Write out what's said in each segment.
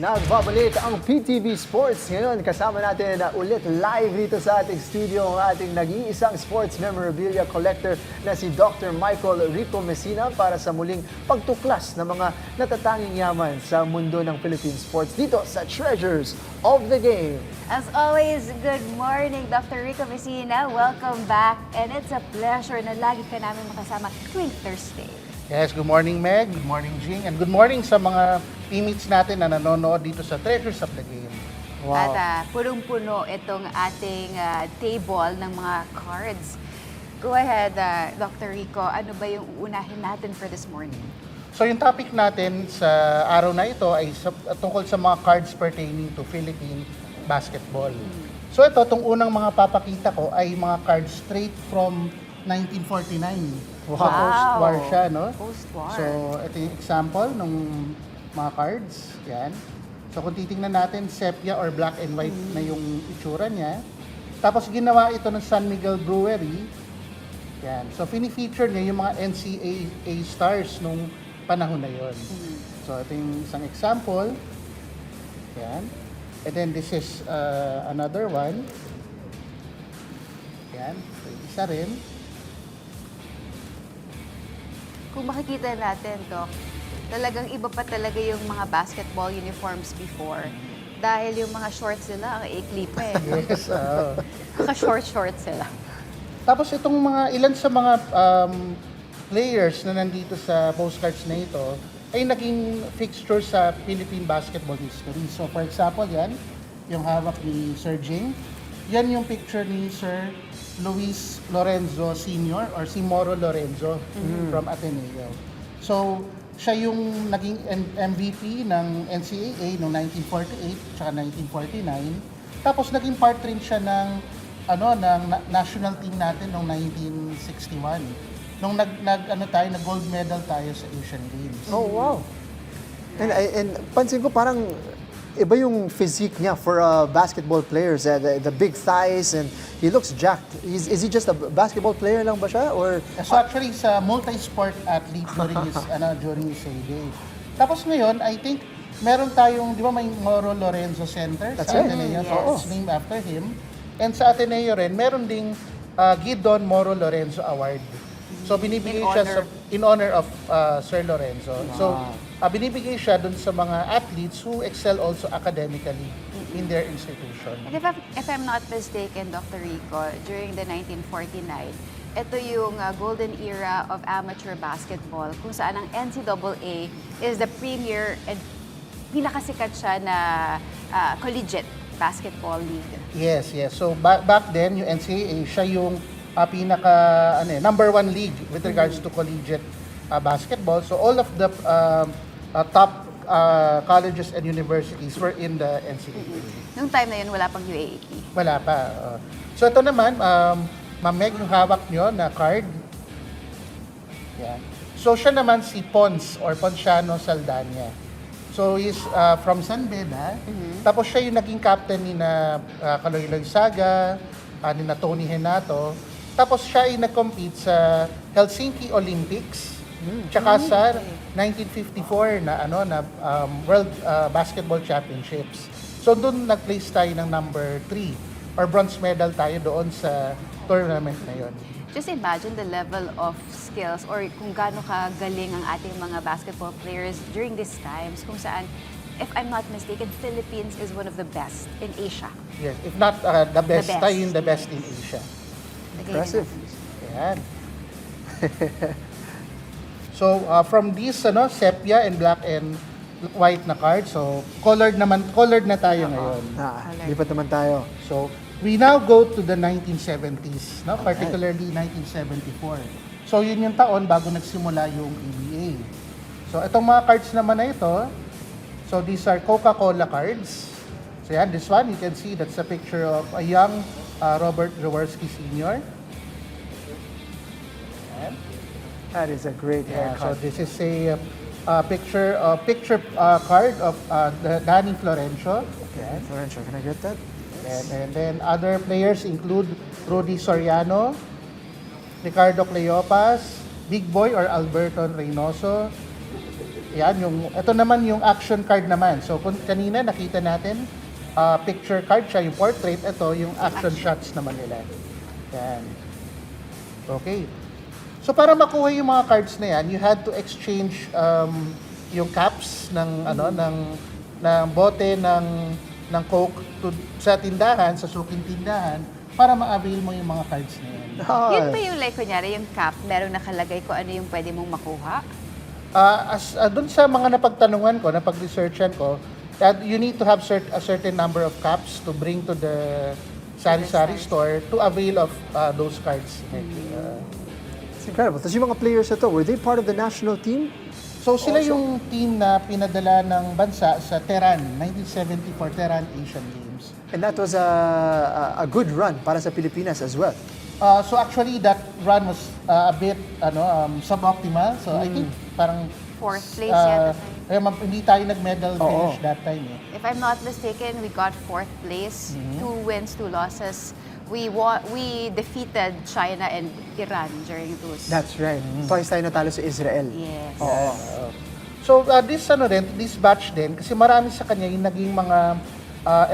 Nagbabalik ang PTV Sports. Ngayon, kasama natin ulit live dito sa ating studio ang ating nag-iisang sports memorabilia collector na si Dr. Michael Rico Messina para sa muling pagtuklas ng mga natatanging yaman sa mundo ng Philippine sports dito sa Treasures of the Game. As always, good morning, Dr. Rico Messina. Welcome back. And it's a pleasure na lagi ka namin makasama tuwing Thursday. Yes, good morning Meg, good morning Jing, and good morning sa mga teammates natin na nanonood dito sa Treasures of the Game. Wow. At punong-puno itong ating table ng mga cards. Go ahead, Dr. Rico. Ano ba yung uunahin natin for this morning? So yung topic natin sa araw na ito ay tungkol sa mga cards pertaining to Philippine basketball. So ito, itong unang mga papakita ko ay mga cards straight from 1949. Wow. So post-war siya, no? Post-war. So ito yung example ng mga cards. Yan. So kung titingnan natin, sepia or black and white na yung itsura niya. Tapos ginawa ito ng San Miguel Brewery. Yan. So fini-feature niya yung mga NCAA stars nung panahon na yon. So ito yung isang example. Yan. And then this is another one. Yan. So isa rin. Kung makikita natin, Doc, talagang iba pa talaga yung mga basketball uniforms before. Dahil yung mga shorts nila, ang ikli pa eh. Yes. Naka-short sila. Tapos itong mga ilan sa mga players na nandito sa postcards na ito ay naging fixture sa Philippine basketball history. So for example, yan, yung hawak ni Sir Jing. Yan yung picture ni Sir Luis Lorenzo Sr. or si Moro Lorenzo from Ateneo. So siya yung naging MVP ng NCAA noong 1948 tsaka 1949. Tapos naging part rin siya ng national team natin noong 1961. Nung nag gold medal tayo sa Asian Games. Oh, wow. And pansin ko parang iba yung physique niya for basketball players. The big thighs and he looks jacked. Is he just a basketball player lang ba siya? Or So actually, sa multi-sport athlete during his heyday. Tapos ngayon, I think, meron tayong, di ba may Moro Lorenzo Center That's sa right. Ateneo? Yes. So it's named after him. And sa Ateneo rin, meron ding Gidon Moro Lorenzo Award. So binibigay siya in honor of Sir Lorenzo. So binibigay siya dun sa mga athletes who excel also academically in their institution. And if I'm not mistaken, Dr. Rico, during the 1949, ito yung golden era of amateur basketball kung saan ang NCAA is the premier and pinakasikat siya na collegiate basketball league. Yes. So back then, yung NCAA, siya yung number one league with regards to collegiate basketball. So all of the top colleges and universities were in the NCAA. Nung time na yun, wala pang UAAP. Wala pa. So ito naman, Ma'am Meg, yung hawak nyo na card. Yan. So siya naman si Pons or Ponciano Saldana. So he's from San Beda. Tapos siya yung naging captain ni na Kaloy-Loy Saga, ni na Tony Henato. Tapos siya ay nag-compete sa Helsinki Olympics. Tsaka sa 1954 na World Basketball Championships. So doon nag-place tayo ng number 3 or bronze medal tayo doon sa tournament na yon. Just imagine the level of skills or kung gaano kagaling ang ating mga basketball players during these times kung saan, if I'm not mistaken, Philippines is one of the best in Asia. Yes, if not the best, best. tayo yung the best in Asia. impressive. Yan. So from these sepia and black and white na cards, so colored na tayo ngayon. Lipat naman tayo. So we now go to the 1970s, no? Particularly 1974. So yun yung taon bago nagsimula yung PBA. So itong mga cards naman na ito, so these are Coca-Cola cards. So yan, this one, you can see that's a picture of a young Robert Jaworski Sr. Yan. That is a great Yeah, so haircut. this is a picture card of Danny Florencio. Okay, Florencio, can I get that? And then other players include Rudy Soriano, Ricardo Cleopas, Big Boy or Alberto Reynoso, ito naman yung action card naman. So, kanina nakita natin, picture card siya, yung portrait. Ito, yung action shots naman nila. Yan. Okay. So, para makuha yung mga cards na yan, you had to exchange yung caps ng bote ng Coke sa tindahan, sa suking tindahan, para ma-avail mo yung mga cards na yan. Yun ba yung like, kunyari, yung cap, merong nakalagay ko ano yung pwede mong makuha? Doon sa mga napagtanungan ko, napag-researchan ko, that you need to have a certain number of caps to bring to the sari-sari store to avail of those cards. It's incredible. Tapos yung mga players na to, were they part of the national team? So sila yung team na pinadala ng bansa sa Tehran, 1974 Tehran Asian Games. And that was a good run para sa Pilipinas as well. So actually that run was a bit suboptimal. So I think parang Fourth place yata tayo. hindi tayo nag-medal finish that time. If I'm not mistaken, we got fourth place, 2 wins, 2 losses. We defeated China and Iran during those. That's right. Twice tayo natalo sa Israel. Yes. So this batch din, kasi marami sa kanya yung naging mga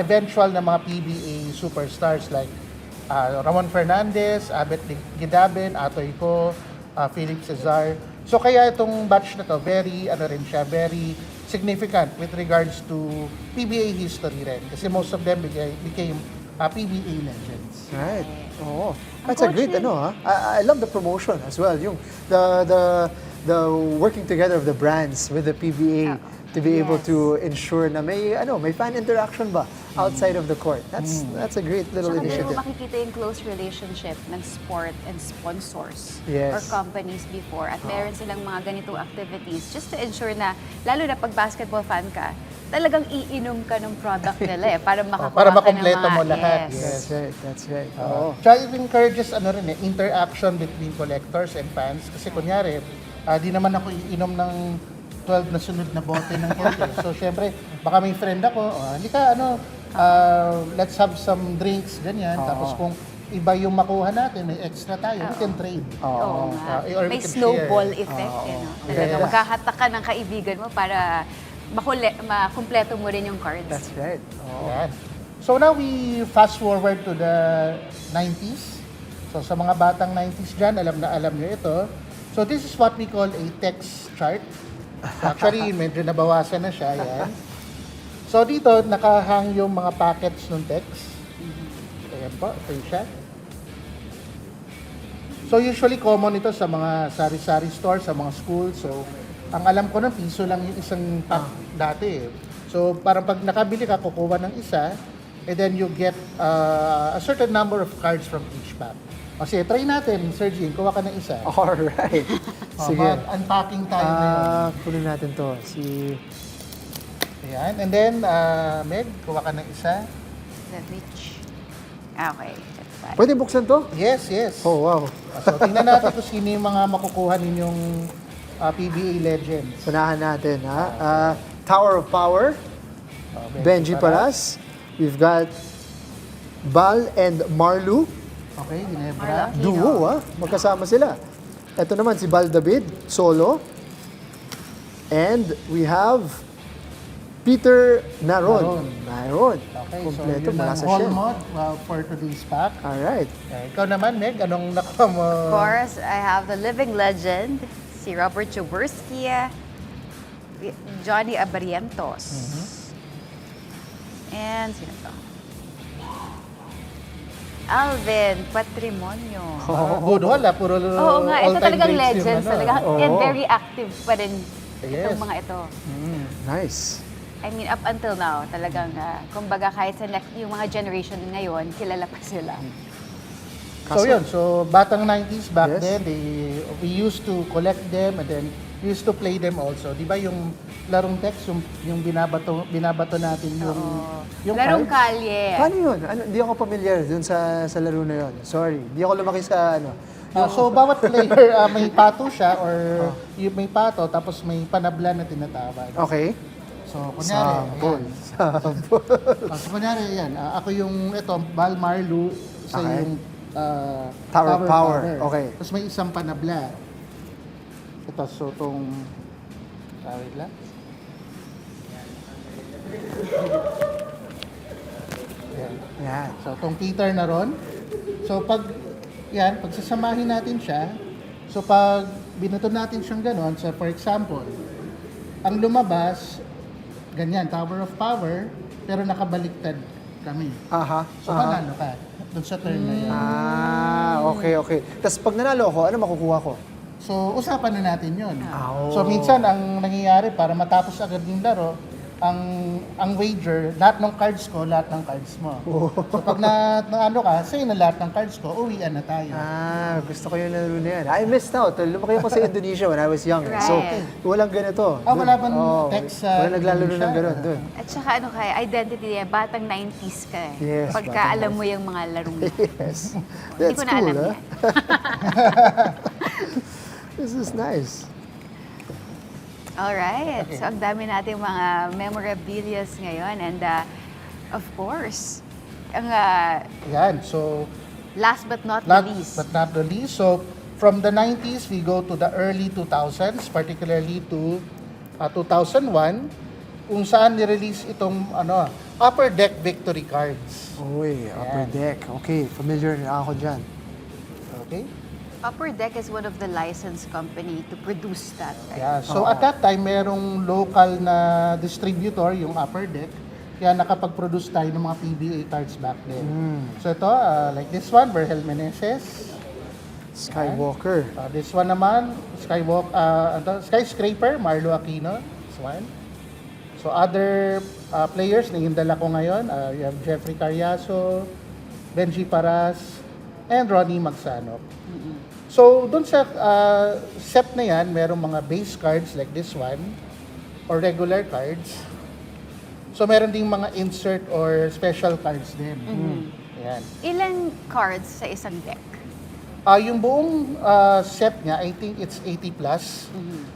eventual na mga PBA superstars like Ramon Fernandez, Abet Gidaben, Atoy Ko, Philip Cesar. So kaya itong batch na to, very significant with regards to PBA history rin. Kasi most of them became PBA legends. Right. Oh, that's a Ang great coach I love the promotion as well. Yung the working together of the brands with the PBA to be able Yes. to ensure na may fan interaction ba outside of the court. That's a great little Tsaka doon initiative. mo makikita yung close relationship ng sport and sponsors Yes. or companies before. At meron silang mga ganitong activities just to ensure na, lalo na pag basketball fan ka, talagang iinom ka ng product nila para makakuha Para ka ng makompleto mga- mo lahat. Yes. That's right. Oo. Tsaka it encourages interaction between collectors and fans. Kasi kunyari, di naman ako iinom ng 12 na sunod na bote ng Coke. So syempre, baka may friend ako, halika, let's have some drinks, ganyan. Tapos kung iba yung makuha natin, may extra tayo, we can trade. Oo nga. Or we May can snowball share. effect. Talaga, magkahatak ka ng kaibigan mo para makumpleto mo rin yung cards. That's right. Oh. Yan. So now we fast forward to the 90s. So sa mga batang 90s dyan, alam nyo ito. So this is what we call a text chart. Actually, medyo nabawasan na siya. Yan. So dito, nakahang yung mga packets ng text. Ayan po, ito yung siya. So usually common ito sa mga sari-sari stores, sa mga schools. So ang alam ko ng piso lang yung isang pack dati. So parang pag nakabili ka, kukuha ng isa, and then you get a certain number of cards from each pack. Kasi try natin, Sergio, kuha ka ng isa. Alright. Sige. Unpacking tayo ngayon. Kunin natin to. Ayan. And then, Meg, kuha ka ng isa. The rich. Okay, that's fine. Pwede buksan to? Yes, yes. Oh, wow. So tingnan natin kung sino yung mga makukuha ninyong PBA legends. Sanahan natin, ha? Tower of Power, Benji Paras. We've got Bal and Marlu. Okay, Ginebra. Marla. Duo, ha? Magkasama sila. Ito naman si Bal David, solo. And we have Peter Naron. Naron. Okay, Kompleto, so yun mula ang sa haul Shell. mo for today's pack. Alright. Ikaw naman, Meg, anong nakuha mo? Of course, I have the living legend, si Robert Jaworski, Johnny Abarrientos. And sino to? Alvin Patrimonio. Good haul, puro Oo nga, ito all-time talagang greats yung legends talaga. Oo. And very active pa rin Yes. itong mga ito. Nice. I mean, up until now, talagang, kumbaga kahit sa yung mga generation ngayon, kilala pa sila. So yun, so batang 90s back Yes. then, we used to collect them and then we used to play them also. Di ba yung larong text, yung binabato natin yung Larong cards? kalye. Paano yun? Hindi ako familiar dun sa laro na yun. Sorry. Hindi ako lumaki sa So bawat player may pato siya or may pato tapos may panabla na tinatawag. Okay. So kunyari, Sample. ayan. So kunyari, yan. Ako yung Bal Marlu sa Okay. yung Tower of Power. Okay. Tapos may isang panabla. Ito, so Wait lang. Yan. Yan. So, itong Peter na ron. So, pagsasamahin natin siya, so pag binato natin siyang ganon, so for example, ang lumabas, ganyan, Tower of Power, pero nakabaliktad kami. Aha. So, panalo ka dun sa turn na yan. Okay. Tapos pag nanalo ako, ano makukuha ko? So, usapan na natin yun. Oh. So, minsan, ang nangyayari para matapos agad yung laro, ang wager, lahat ng cards ko, lahat ng cards mo. So, pag ano ka, sa'yo na lahat ng cards ko, uwian na tayo. Gusto ko yung laro na yan. I missed out. Lumaki ako sa Indonesia when I was young. So, Right. walang ganito. Wala bang text sa Wala naglalaro ng Indonesia? gano'n doon. At saka ano kaya, identity niya, batang 90s ka eh. Yes, Pagka batang alam mo yung mga larong yun. Yes. Hindi That's ko na cool, alam huh? yan. This is nice. Alright. Okay. So, ang dami nating mga memorabilias ngayon. And of course, ang Yan. So, last but not last least, but not the least, so from the 90s, we go to the early 2000s, particularly to 2001, kung saan nirelease itong Upper Deck Victory Cards. Uy, upper deck. Okay, familiar na ako dyan. Okay? Upper Deck is one of the licensed company to produce that. Right? Yeah. So at that time, merong local na distributor, yung Upper Deck, kaya nakapag-produce tayo ng mga PBA cards back then. So ito, like this one, Vergel Meneses. Skywalker. This one naman, Skyscraper, Marlo Aquino. This one. So other players na hindala ko ngayon, you have Jeffrey Carriazo, Benji Paras, and Ronnie Magsanok. So doon sa set na yan, merong mga base cards like this one, or regular cards. So meron ding mga insert or special cards din. Yan. Ilan cards sa isang deck? Yung buong set niya, I think it's 80 plus.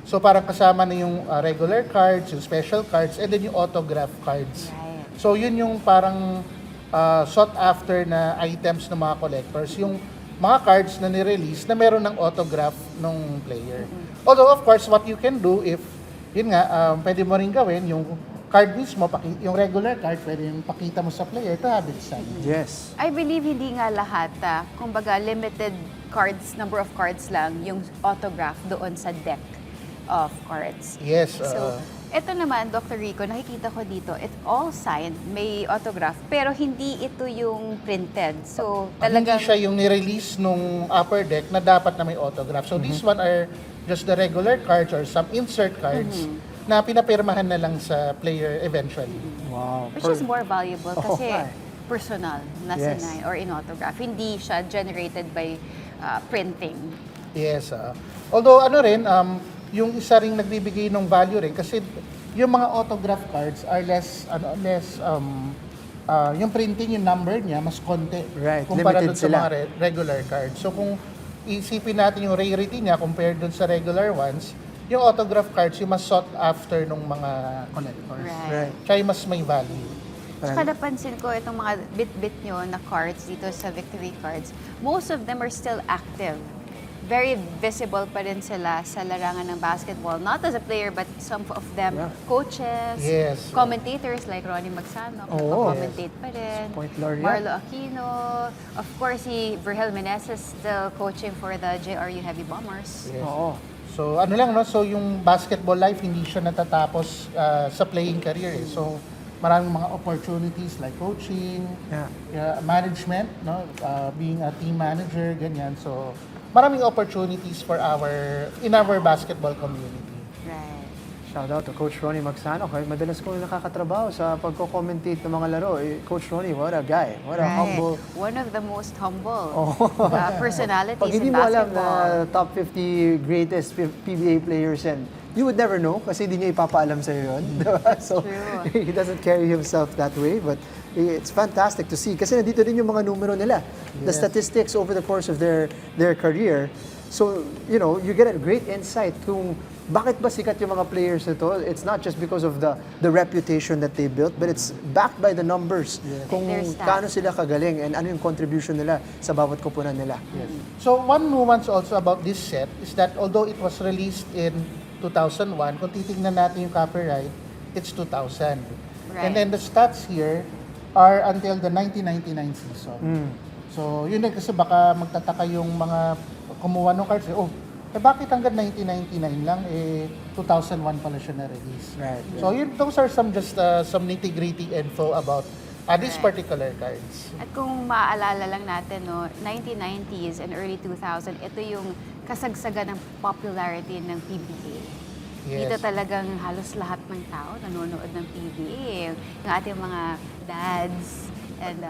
So parang kasama na yung regular cards, yung special cards, and then yung autograph cards. Right. So yun yung parang sought after na items ng mga collectors. Yung mga cards na nirelease na meron ng autograph ng player. Although of course, what you can do if, yun nga, pwede mo rin gawin, yung card mismo, yung regular card, pwede yung pakita mo sa player to have it signed. Yes. I believe hindi nga lahat, kumbaga limited cards, number of cards lang, yung autograph doon sa deck of cards. Yes. So, ito naman, Dr. Rico, nakikita ko dito, it's all signed, may autograph, pero hindi ito yung printed. So, Hindi talagang siya yung nirelease nung Upper Deck na dapat na may autograph. So these one are just the regular cards or some insert cards na pinapirmahan na lang sa player eventually. Wow. which is more valuable kasi Okay. personal na Yes. sinay or in autograph. Hindi siya generated by printing. Yes. Although ano rin, yung isa ring nagbibigay ng value rin kasi yung mga autograph cards are less yung printing, yung number niya mas konti Right, kumpara limited dun sa sila. mga regular cards. So kung isipin natin yung rarity niya compared dun sa regular ones, yung autograph cards yung mas sought after ng mga collectors. Right. Right. Siya yung mas may value. Tsaka napansin ko itong mga bit-bit nyo na cards dito sa victory cards, most of them are still active. Very visible pa rin sila sa larangan ng basketball. Not as a player, but some of them Yeah. coaches, Yes. commentators like Ronnie Magsanok, Oo. commentate pa rin. Point laureate. Marlo Aquino. Of course, si Vergel Meneses still coaching for the JRU Heavy Bombers. Yes. Oo. So ano lang no, so yung basketball life hindi siya natatapos sa playing career. So maraming mga opportunities like coaching, management, no, being a team manager, ganyan. So maraming opportunities for in our basketball community. Right. Shout out to Coach Ronnie Magsanok. Madalas ko nakakatrabaho sa pagko-commentate ng mga laro. Coach Ronnie, what a guy. What a humble. One of the most humble personalities Pag hindi in mo alam basketball. na top 50 greatest PBA players yan, you would never know kasi hindi niya ipapaalam sa'yo yun. Diba? So, True. he doesn't carry himself that way, but it's fantastic to see. Kasi nandito din yung mga numero nila. The statistics over the course of their career. So, you know, you get a great insight kung bakit ba sikat yung mga players nito. It's not just because of the reputation that they built, but it's backed by the numbers. Kung Their stats. kaano sila kagaling and ano yung contribution nila sa bawat kupunan nila. So one nuance also about this set is that although it was released in 2001. Kung titingnan natin yung copyright, it's 2000. Right. And then the stats here are until the 1999 season. So, yun din kasi baka magtataka yung mga kumuha ng cards. Bakit hanggang 1999 lang? 2001 pala siya na-release. Right. So, those are some nitty-gritty info about these particular cards. At kung maaalala lang natin, no, 1990s and early 2000, ito yung kasagsagan ng popularity ng PBA. Yes. Dito talagang halos lahat ng tao nanonood ng PBA. Yung ating mga dads and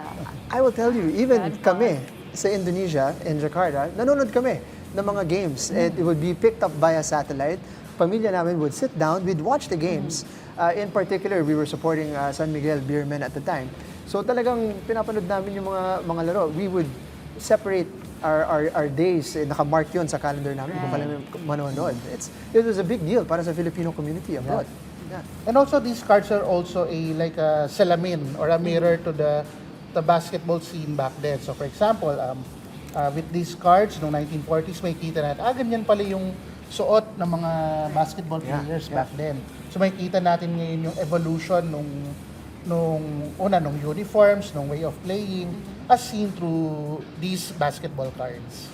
I will tell you, even Godfather. kami sa Indonesia, in Jakarta, nanonood kami ng mga games. And it would be picked up via satellite. Pamilya namin would sit down, we'd watch the games. In particular, we were supporting San Miguel Beermen at the time. So talagang pinapanood namin yung mga laro. We would separate our days, nakamark yun sa calendar namin kung kailan manonood. It was a big deal para sa Filipino community abroad. Yeah. And also, these cards are also like a salamin or a mirror to the basketball scene back then. So, for example, with these cards, noong 1940s, may kita natin, ganyan pala yung suot ng mga basketball players back then. So, may kita natin ngayon yung evolution nung uniforms, nung way of playing, as seen through these basketball cards.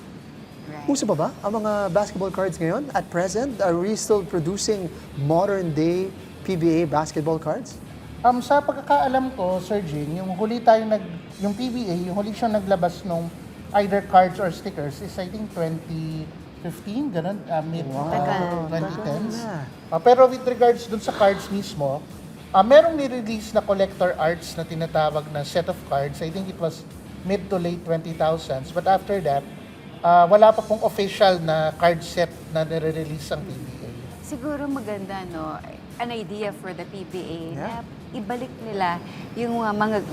Uso pa ba ang mga basketball cards ngayon? At present, are we still producing modern-day PBA basketball cards? Sa pagkakaalam ko, Sir Jing, yung PBA, yung huli siyang naglabas nung either cards or stickers is I think 2015, ganun, mid Tagal. 2010s. Pero with regards dun sa cards mismo, merong ni-release na collector arts na tinatawag na set of cards. I think it was mid to late 2000s. But after that, wala pa pong official na card set na nire-release ang PBA. siguro maganda, no, an idea for the PBA na ibalik nila yung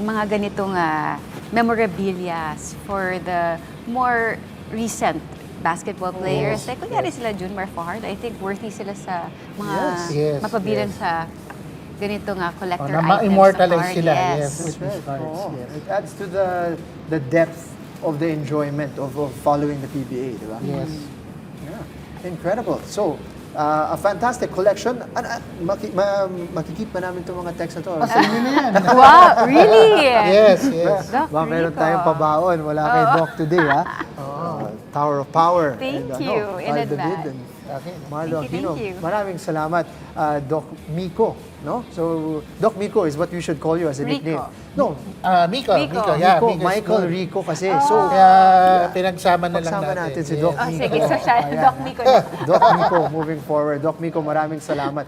mga ganitong memorabilia for the more recent basketball players. Like, kunyari sila Junmar Fajardo, I think worthy sila sa mga Yes, mapabilang yes. sa ganitong collector na items ma-immortalize sa card. sila, Yes. yes. With these cards, Oo. yes. It adds to the depth of the enjoyment of following the PBA, di ba? Yes. Yeah. Incredible. So, a fantastic collection. Makikip pa namin itong mga text na to. Sa inyo na yan. Wow, really? Yes, yes. Doc Baka meron Rico. tayong pabaon. Wala kay Doc today, ha? Tower of Power. Thank And, you in Val David advance. and Okay. Marlo Thank you, Aquino. thank you. Maraming salamat, Doc Miko. No? So, Doc Miko is what we should call you as a Rico. nickname. No, Miko. Rico. Yeah, Miko, Miko is Michael good. Rico kasi. So, Kaya pinagsama na lang pagsama natin. natin si Yes. Doc Oh, Miko. sige, so siya, Ayan. Doc Miko na. Doc Miko, moving forward. Doc Miko, maraming salamat.